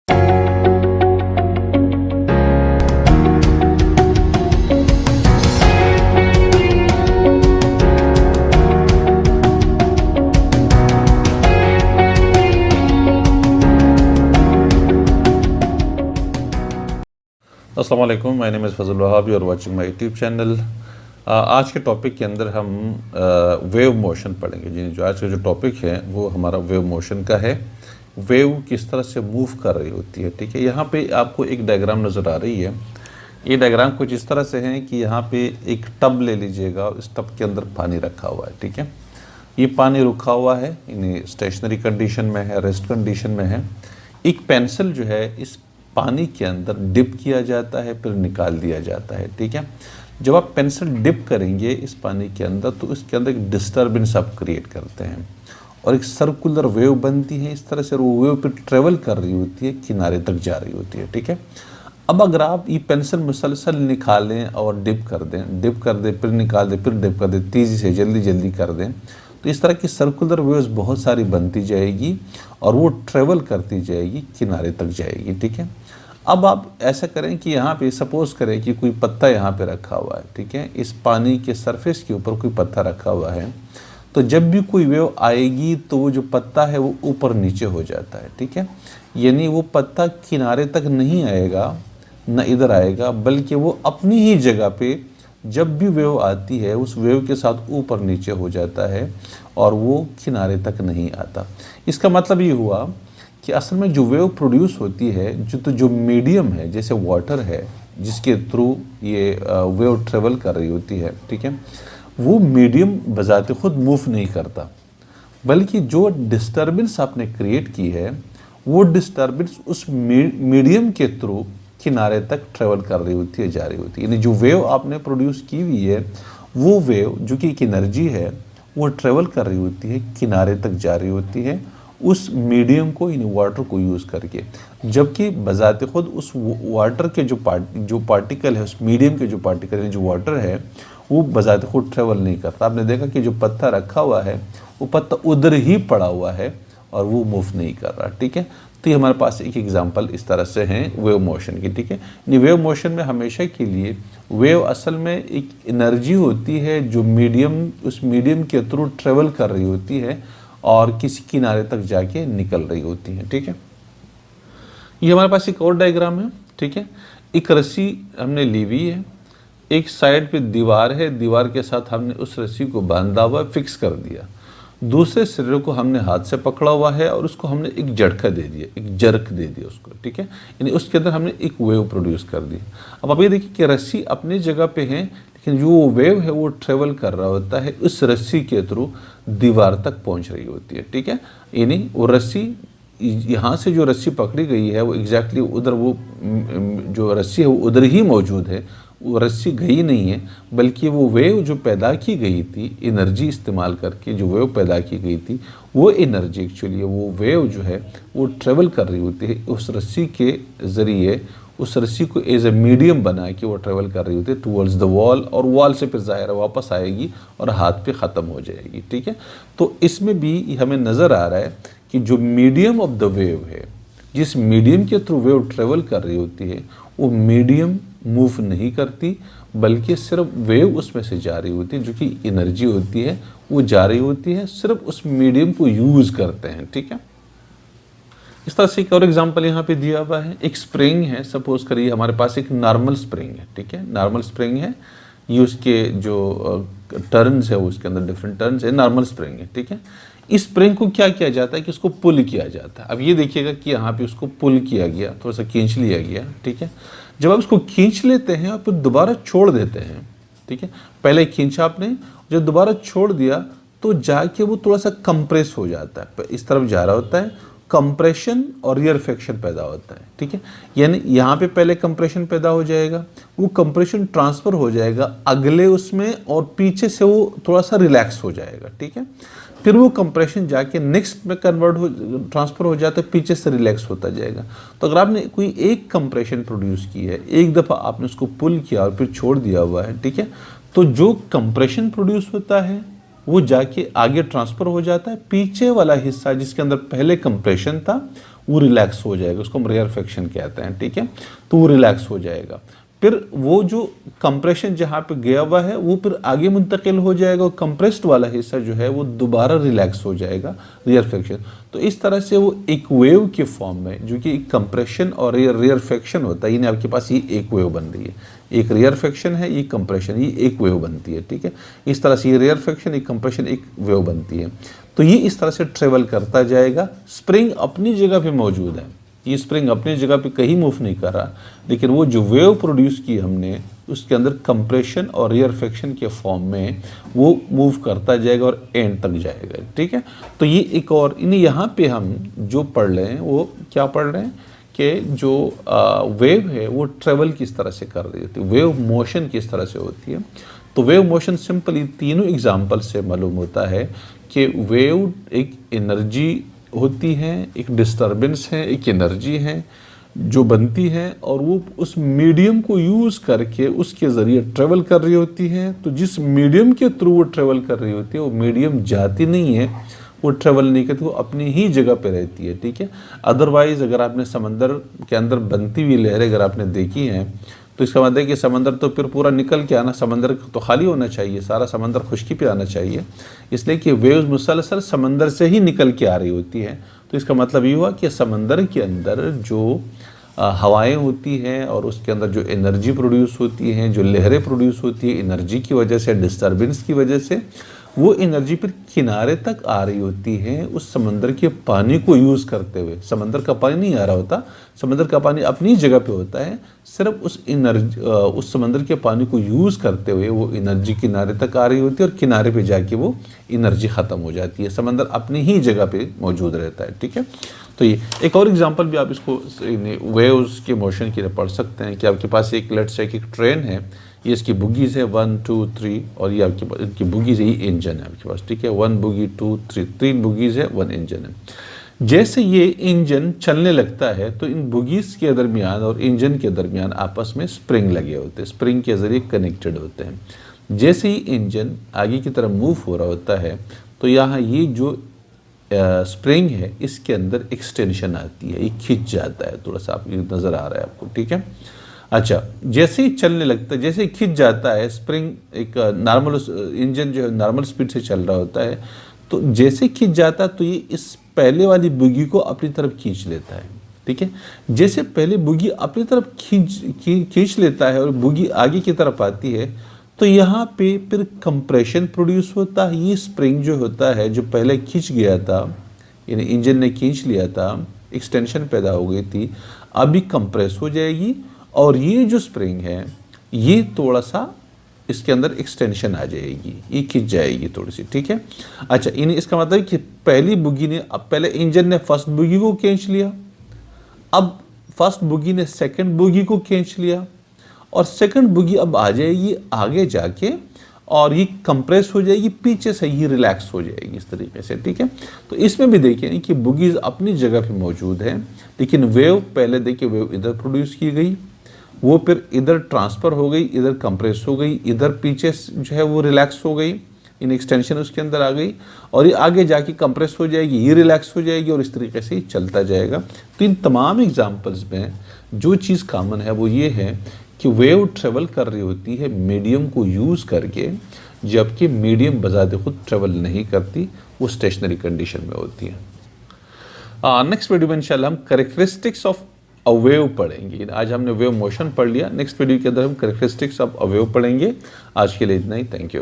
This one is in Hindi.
अस्सलाम वालेकुम, my name is Fazal Wahab, you are watching my YouTube channel. आज के टॉपिक के अंदर हम वेव मोशन पढ़ेंगे। जी, जो आज का जो टॉपिक है वो हमारा वेव मोशन का है। वेव किस तरह से मूव कर रही होती है, ठीक है। यहाँ पे आपको एक डायग्राम नज़र आ रही है। ये डायग्राम कुछ इस तरह से है कि यहाँ पे एक टब ले लीजिएगा और इस टब के अंदर पानी रखा हुआ है, ठीक है। ये पानी रुका हुआ है, यानी स्टेशनरी कंडीशन में है, रेस्ट कंडीशन में है। एक पेंसिल जो है इस पानी के अंदर डिप किया जाता है, फिर निकाल दिया जाता है, ठीक है। जब आप पेंसिल डिप करेंगे इस पानी के अंदर तो इसके अंदर एक डिस्टर्बेंस आप क्रिएट करते हैं और एक सर्कुलर वेव बनती है। इस तरह से वो वेव फिर ट्रेवल कर रही होती है, किनारे तक जा रही होती है, ठीक है। अब अगर आप ये पेंसिल मुसलसल निकालें और डिप कर दें, फिर निकाल दें, फिर डिप कर दें, तेज़ी से जल्दी कर दें, तो इस तरह की सर्कुलर वेव्स बहुत सारी बनती जाएगी और वो ट्रेवल करती जाएगी, किनारे तक जाएगी, ठीक है। अब आप ऐसा करें कि यहाँ पे सपोज़ करें कि कोई पत्ता यहाँ पे रखा हुआ है, ठीक है। इस पानी के सरफेस के ऊपर कोई पत्ता रखा हुआ है, तो जब भी कोई वेव आएगी तो वो जो पत्ता है वो ऊपर नीचे हो जाता है, ठीक है। यानी वो पत्ता किनारे तक नहीं आएगा, न इधर आएगा, बल्कि वो अपनी ही जगह पे जब भी वेव आती है उस वेव के साथ ऊपर नीचे हो जाता है और वो किनारे तक नहीं आता। इसका मतलब ये हुआ कि असल में जो वेव प्रोड्यूस होती है, जो मीडियम है, जैसे वाटर है जिसके थ्रू ये वेव ट्रेवल कर रही होती है, ठीक है, वो मीडियम बजाते खुद मूव नहीं करता, बल्कि जो डिस्टर्बेंस आपने क्रिएट की है वो डिस्टर्बेंस उस मीडियम के थ्रू किनारे तक ट्रेवल कर रही होती है, जा रही होती है। यानी जो वेव आपने प्रोड्यूस की हुई है वो वेव जो कि एक एनर्जी है वो ट्रेवल कर रही होती है, किनारे तक जा रही होती है उस मीडियम को, यानी वाटर को यूज़ करके। जबकि बजाते खुद उस वाटर के जो पार्टिकल है, उस मीडियम के जो पार्टिकल है, जो वाटर है, वो बजाते खुद ट्रेवल नहीं करता। आपने देखा कि जो पत्ता रखा हुआ है वो पत्ता उधर ही पड़ा हुआ है और वो मूव नहीं कर रहा, ठीक है। तो ये हमारे पास एक एग्जांपल इस तरह से है वेव मोशन की, ठीक है। वेव मोशन में हमेशा के लिए वेव असल में एक एनर्जी होती है जो उस मीडियम के थ्रू ट्रेवल कर रही होती है और किसी किनारे तक जाके निकल रही होती है, ठीक है। ये हमारे पास एक और डायग्राम है, ठीक है। एक रस्सी हमने ली हुई है, एक साइड पे दीवार है, दीवार के साथ हमने उस रस्सी को बांधा हुआ, फिक्स कर दिया। दूसरे सिरे को हमने हाथ से पकड़ा हुआ है और उसको हमने एक झटका दे दिया, एक जर्क दे दिया उसको, ठीक है। यानी उसके अंदर हमने एक वेव प्रोड्यूस कर दी। अब आप ये देखिए कि रस्सी अपनी जगह पे है, लेकिन जो वेव है वो ट्रेवल कर रहा होता है उस रस्सी के थ्रू दीवार तक पहुंच रही होती है, ठीक है। यानी वो रस्सी, यहाँ से जो रस्सी पकड़ी गई है वो एग्जैक्टली उधर, वो जो रस्सी है वो उधर ही मौजूद है, वो रस्सी गई नहीं है, बल्कि वो वेव जो पैदा की गई थी, एनर्जी इस्तेमाल करके जो वेव पैदा की गई थी, वो एनर्जी एक्चुअली वो वेव जो है वो ट्रेवल कर रही होती है उस रस्सी के ज़रिए, उस रस्सी को एज ए मीडियम बना के वो ट्रेवल कर रही होती है टूवर्ड्स द वॉल, और वॉल से फिर ज़ाहिर वापस आएगी और हाथ पे ख़त्म हो जाएगी, ठीक है। तो इसमें भी हमें नज़र आ रहा है कि जो मीडियम ऑफ द वेव है, जिस मीडियम के थ्रू वेव ट्रेवल कर रही होती है, वो मीडियम मूव नहीं करती, बल्कि सिर्फ वेव उसमें से जा रही होती है, जो कि एनर्जी होती है वो जा रही होती है, सिर्फ उस मीडियम को यूज़ करते हैं, ठीक है। इस तरह से एक और एग्जांपल यहाँ पे दिया हुआ है। एक स्प्रिंग है, सपोज करिए हमारे पास एक नॉर्मल स्प्रिंग है, ठीक है। नॉर्मल स्प्रिंग है, ये उसके जो टर्न्स है उसके अंदर डिफरेंट टर्न्स है, नॉर्मल स्प्रिंग है, ठीक है। इस स्प्रिंग को क्या किया जाता है कि उसको पुल किया जाता है। अब ये देखिएगा कि यहाँ पे उसको पुल किया गया, थोड़ा सा खींच लिया गया, ठीक है। जब आप उसको खींच लेते हैं और फिर दोबारा छोड़ देते हैं, ठीक है, पहले खींचा आपने, जब दोबारा छोड़ दिया तो जाके वो थोड़ा सा कंप्रेस हो जाता है, इस तरफ जा रहा होता है, कंप्रेशन और रियरफेक्शन पैदा होता है, ठीक है। यानी यहाँ पे पहले कंप्रेशन पैदा हो जाएगा, वो कंप्रेशन ट्रांसफ़र हो जाएगा अगले उसमें और पीछे से वो थोड़ा सा रिलैक्स हो जाएगा, ठीक है। फिर वो कंप्रेशन जाके नेक्स्ट में ट्रांसफ़र हो जाता है, पीछे से रिलैक्स होता जाएगा। तो अगर आपने कोई एक कंप्रेशन प्रोड्यूस की है, एक दफ़ा आपने उसको पुल किया और फिर छोड़ दिया हुआ है, ठीक है, तो जो कंप्रेशन प्रोड्यूस होता है वो जाके आगे ट्रांसफ़र हो जाता है, पीछे वाला हिस्सा जिसके अंदर पहले कंप्रेशन था वो रिलैक्स हो जाएगा, उसको हम रेयरफेक्शन कहते हैं, ठीक है। तो वो रिलैक्स हो जाएगा, फिर वो जो कंप्रेशन जहाँ पे गया हुआ है वो फिर आगे मुंतकिल हो जाएगा, और कंप्रेस्ड वाला हिस्सा जो है वो दोबारा रिलैक्स हो जाएगा, रेयरफेक्शन। तो इस तरह से वो एक वेव के फॉर्म में, जो कि एक कंप्रेशन और रेयरफेक्शन होता है, यानी आपके पास ये एक वेव बन रही है, एक रेयरफेक्शन है, ये कंप्रेशन, ये एक वेव बनती है, ठीक है। इस तरह से ये रेयरफेक्शन, एक कंप्रेशन, एक वेव बनती है। तो ये इस तरह से ट्रेवल करता जाएगा। स्प्रिंग अपनी जगह पे मौजूद है, ये स्प्रिंग अपनी जगह पे कहीं मूव नहीं कर रहा, लेकिन वो जो वेव प्रोड्यूस की हमने उसके अंदर कंप्रेशन और रेयरफेक्शन के फॉर्म में वो मूव करता जाएगा और एंड तक जाएगा, ठीक है। तो ये एक और यहाँ पे हम जो पढ़ रहे हैं वो क्या पढ़ रहे हैं कि जो वेव है वो ट्रेवल किस तरह से कर रही होती है, वेव मोशन किस तरह से होती है। तो वेव मोशन सिंपली तीनों एग्जाम्पल से मालूम होता है कि वेव एक एनर्जी होती है, एक डिस्टर्बेंस है, एक एनर्जी है जो बनती है, और वो उस मीडियम को यूज़ करके उसके ज़रिए ट्रेवल कर रही होती है। तो जिस मीडियम के थ्रू वो ट्रेवल कर रही होती है वो मीडियम जाती नहीं है, वो ट्रेवल नहीं करती, वो अपनी ही जगह पे रहती है, ठीक है। अदरवाइज़ अगर आपने समंदर के अंदर बनती हुई लहरें अगर आपने देखी हैं तो इसका मतलब है कि समंदर तो फिर पूरा निकल के आना, समंदर तो खाली होना चाहिए, सारा समंदर खुश्की पे आना चाहिए, इसलिए कि वेव्स मुसलसल समंदर से ही निकल के आ रही होती है। तो इसका मतलब ये हुआ कि समंदर के अंदर जो हवाएं होती हैं और उसके अंदर जो एनर्जी प्रोड्यूस होती हैं, जो लहरें प्रोड्यूस होती है एनर्जी की वजह से, डिस्टर्बेंस की वजह से, वो एनर्जी फिर किनारे तक आ रही होती है उस समंदर के पानी को यूज़ करते हुए। समंदर का पानी नहीं आ रहा होता, समंदर का पानी अपनी जगह पे होता है, सिर्फ उस समंदर के पानी को यूज़ करते हुए वो एनर्जी किनारे तक आ रही होती है, और किनारे पे जाके वो एनर्जी ख़त्म हो जाती है। समंदर अपनी ही जगह पे मौजूद रहता है, ठीक है। तो ये एक और एग्जांपल भी आप इसको वेव्स के मोशन के लिए पढ़ सकते हैं कि आपके पास एक लेट्स से एक ट्रेन है, ये इसकी बुगीज़ है 1 2 3, और ये आपके पास इनकी बुगीज़ है, ये इंजन है आपके पास, ठीक है। 1 बुगी 2 3, 3 बुगीज़ है, 1 इंजन है। जैसे ये इंजन चलने लगता है तो इन बुगीज़ के दरमियान और इंजन के दरमियान आपस में स्प्रिंग लगे होते हैं, स्प्रिंग के ज़रिए कनेक्टेड होते हैं। जैसे ही इंजन आगे की तरफ मूव हो रहा होता है तो यहाँ ये जो स्प्रिंग है इसके अंदर एक्सटेंशन आती है, ये खिंच जाता है, थोड़ा सा आपको नज़र आ रहा है आपको, ठीक है। अच्छा, जैसे ही चलने लगता है, जैसे ही खिंच जाता है स्प्रिंग, एक नॉर्मल इंजन जो है नॉर्मल स्पीड से चल रहा होता है, तो जैसे खिंच जाता है तो ये इस पहले वाली बुगी को अपनी तरफ खींच लेता है, ठीक है। जैसे पहले बुगी अपनी तरफ खींच लेता है और बुगी आगे की तरफ आती है तो यहाँ पे फिर कंप्रेशन प्रोड्यूस होता है। ये स्प्रिंग जो होता है जो पहले खींच गया था, यानी इंजन ने खींच लिया था, एक्सटेंशन पैदा हो गई थी, अभी कंप्रेस हो जाएगी, और ये जो स्प्रिंग है ये थोड़ा सा इसके अंदर एक्सटेंशन आ जाएगी, ये खिंच जाएगी थोड़ी सी, ठीक है। अच्छा, इसका मतलब कि पहली बुगी ने, अब पहले इंजन ने फर्स्ट बुगी को खींच लिया, अब फर्स्ट बुगी ने सेकंड बुगी को खींच लिया, और सेकंड बुगी अब आ जाएगी आगे जाके और ये कंप्रेस हो जाएगी, पीछे से ही रिलैक्स हो जाएगी इस तरीके से, ठीक है। तो इसमें भी देखिए कि बुगीज अपनी जगह पे मौजूद है, लेकिन वेव पहले देखिए वेव इधर प्रोड्यूस की गई, वो फिर इधर ट्रांसफ़र हो गई, इधर कंप्रेस हो गई, इधर पीछे जो है वो रिलैक्स हो गई, इन एक्सटेंशन उसके अंदर आ गई, और ये आगे जाके कंप्रेस हो जाएगी, ये रिलैक्स हो जाएगी, और इस तरीके से ही चलता जाएगा। तो इन तमाम एग्जाम्पल्स में जो चीज़ कॉमन है वो ये है कि वेव ट्रेवल कर रही होती है मीडियम को यूज़ करके, जबकि मीडियम बजाते खुद ट्रेवल नहीं करती, वो स्टेशनरी कंडीशन में होती है। नेक्स्ट वीडियो में इंशाल्लाह हम कैरेक्टरिस्टिक्स ऑफ अ वेव पढ़ेंगे। आज हमने वेव मोशन पढ़ लिया, नेक्स्ट वीडियो के अंदर हम कैरेक्टरिस्टिक्स ऑफ अ वेव पढ़ेंगे। आज के लिए इतना ही, थैंक यू।